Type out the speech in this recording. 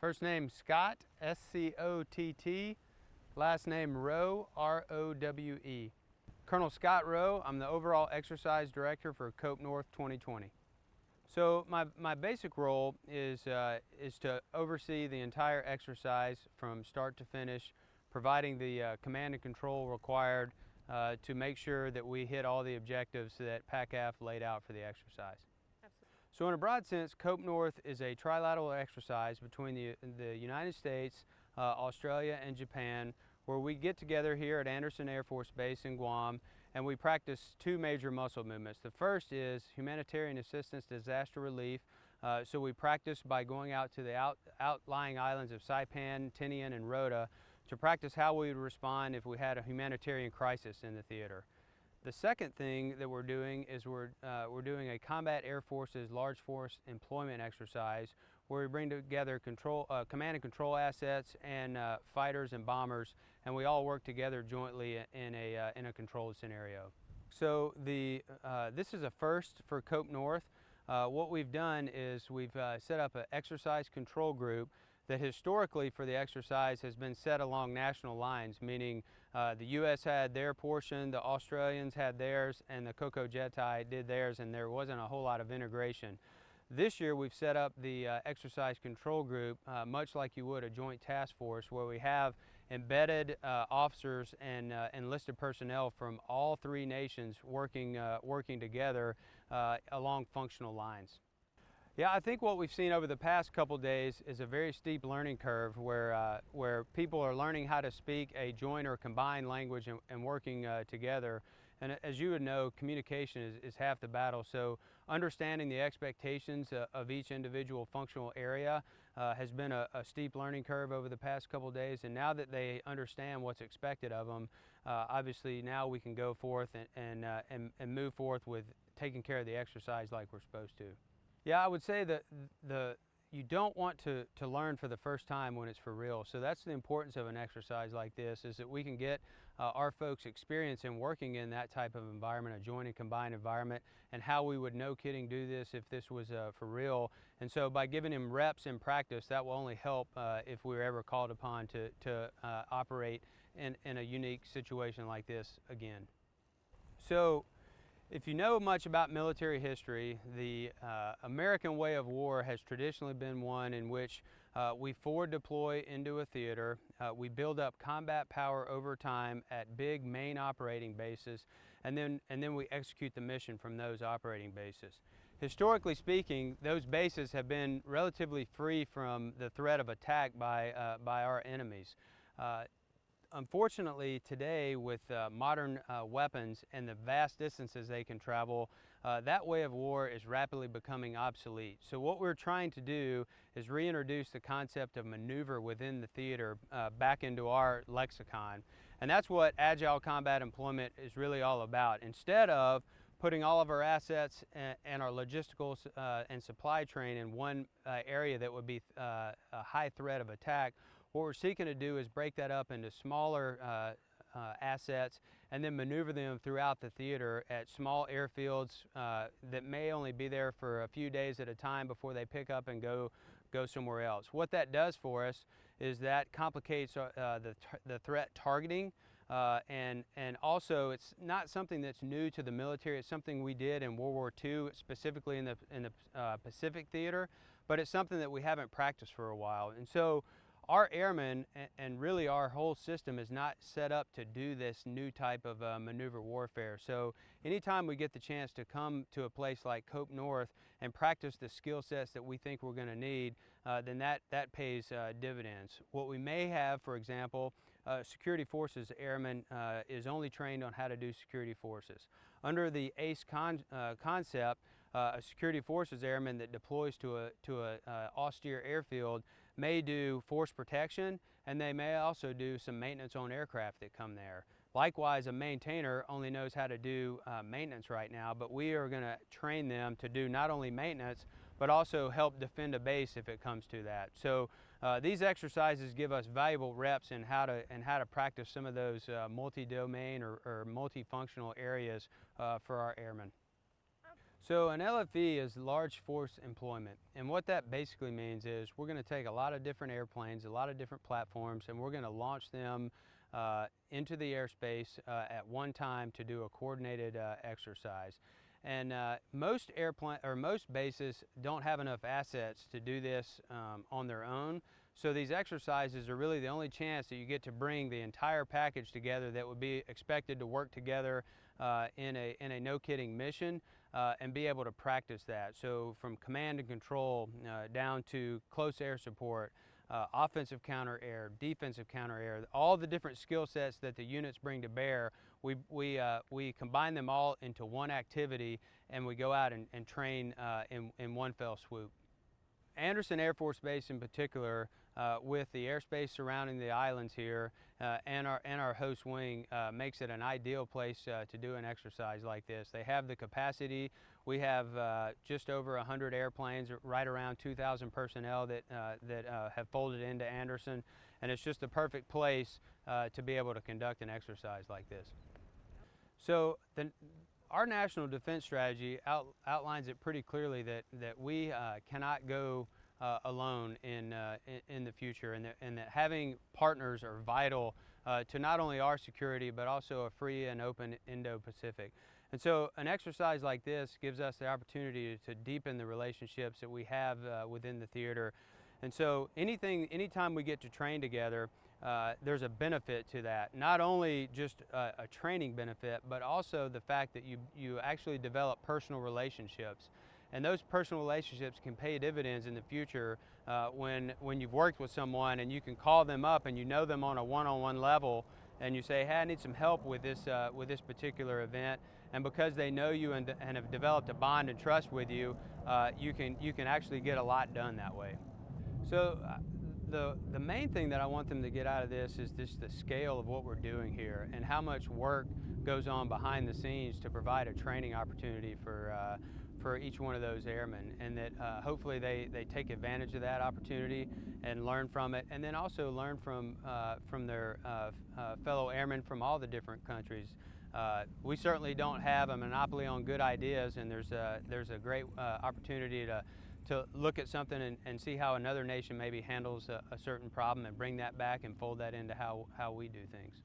First name Scott, S-C-O-T-T. Last name Rowe, R-O-W-E. Colonel Scott Rowe. I'm the overall exercise director for COPE North 2020. So my basic role is to oversee the entire exercise from start to finish, providing the command and control required to make sure that we hit all the objectives that PACAF laid out for the exercise. Absolutely. So in a broad sense, COPE North is a trilateral exercise between the United States, Australia, and Japan, where we get together here at Andersen Air Force Base in Guam and we practice two major muscle movements. The first is humanitarian assistance disaster relief. So we practice by going out to the outlying islands of Saipan, Tinian, and Rota to practice how we would respond if we had a humanitarian crisis in the theater. The second thing that we're doing is we're doing a Combat Air Forces Large Force Employment exercise where we bring together command and control assets and fighters and bombers, and we all work together jointly in a controlled scenario. So this is a first for COPE North. What we've done is we've set up an exercise control group that historically for the exercise has been set along national lines, meaning the U.S. had their portion, the Australians had theirs, and the Coco Jetai did theirs, and there wasn't a whole lot of integration. This year we've set up the exercise control group much like you would a joint task force, where we have embedded officers and enlisted personnel from all three nations working together along functional lines. Yeah, I think what we've seen over the past couple days is a very steep learning curve where people are learning how to speak a joint or combined language and working together. And as you would know, communication is half the battle. So understanding the expectations of each individual functional area has been a steep learning curve over the past couple days. And now that they understand what's expected of them, obviously now we can go forth and move forth with taking care of the exercise like we're supposed to. Yeah, I would say that you don't want to learn for the first time when it's for real. So that's the importance of an exercise like this, is that we can get our folks experience in working in that type of environment, a joint and combined environment, and how we would no kidding do this if this was for real. And so by giving them reps in practice, that will only help if we were ever called upon to operate in a unique situation like this again. So if you know much about military history, the American way of war has traditionally been one in which we forward deploy into a theater, we build up combat power over time at big main operating bases, and then we execute the mission from those operating bases. Historically speaking, those bases have been relatively free from the threat of attack by our enemies. Unfortunately, today with modern weapons and the vast distances they can travel, that way of war is rapidly becoming obsolete. So what we're trying to do is reintroduce the concept of maneuver within the theater back into our lexicon. And that's what agile combat employment is really all about. Instead of putting all of our assets and our logistical and supply train in one area that would be a high threat of attack, what we're seeking to do is break that up into smaller assets and then maneuver them throughout the theater at small airfields that may only be there for a few days at a time before they pick up and go somewhere else. What that does for us is that complicates the threat targeting, and also it's not something that's new to the military. It's something we did in World War II, specifically in the Pacific theater, but it's something that we haven't practiced for a while. And so our airmen and really our whole system is not set up to do this new type of maneuver warfare. So anytime we get the chance to come to a place like COPE North and practice the skill sets that we think we're going to need, then that pays dividends. What we may have, for example, security forces airman is only trained on how to do security forces. Under the ACE concept, a security forces airman that deploys to a austere airfield may do force protection, and they may also do some maintenance on aircraft that come there. Likewise, a maintainer only knows how to do maintenance right now, but we are going to train them to do not only maintenance, but also help defend a base if it comes to that. So these exercises give us valuable reps in how to practice some of those multi-domain or multifunctional areas for our airmen. So an LFE is large force employment, and what that basically means is we're going to take a lot of different airplanes, a lot of different platforms, and we're going to launch them into the airspace at one time to do a coordinated exercise. And most bases don't have enough assets to do this on their own. So these exercises are really the only chance that you get to bring the entire package together that would be expected to work together in a no-kidding mission and be able to practice that. So from command and control down to close air support, offensive counter air, defensive counter air, all the different skill sets that the units bring to bear, we combine them all into one activity, and we go out and train in one fell swoop. Andersen Air Force Base in particular, with the airspace surrounding the islands here and our host wing, makes it an ideal place to do an exercise like this. They have the capacity. We have just over 100 airplanes, right around 2,000 personnel that have folded into Andersen, and it's just the perfect place to be able to conduct an exercise like this. So our national defense strategy outlines it pretty clearly that we cannot go alone in the future, and that having partners are vital to not only our security but also a free and open Indo-Pacific. And so an exercise like this gives us the opportunity to deepen the relationships that we have within the theater. And so anytime we get to train together, there's a benefit to that. Not only just a training benefit, but also the fact that you actually develop personal relationships. And those personal relationships can pay dividends in the future when you've worked with someone and you can call them up and you know them on a one-on-one level, and you say, hey, I need some help with this particular event. And because they know you and have developed a bond and trust with you, you can actually get a lot done that way. So the main thing that I want them to get out of this is just the scale of what we're doing here and how much work goes on behind the scenes to provide a training opportunity for each one of those airmen, and that hopefully they take advantage of that opportunity and learn from it, and then also learn from their fellow airmen from all the different countries. We certainly don't have a monopoly on good ideas, and there's a great opportunity to look at something and see how another nation maybe handles a certain problem and bring that back and fold that into how we do things.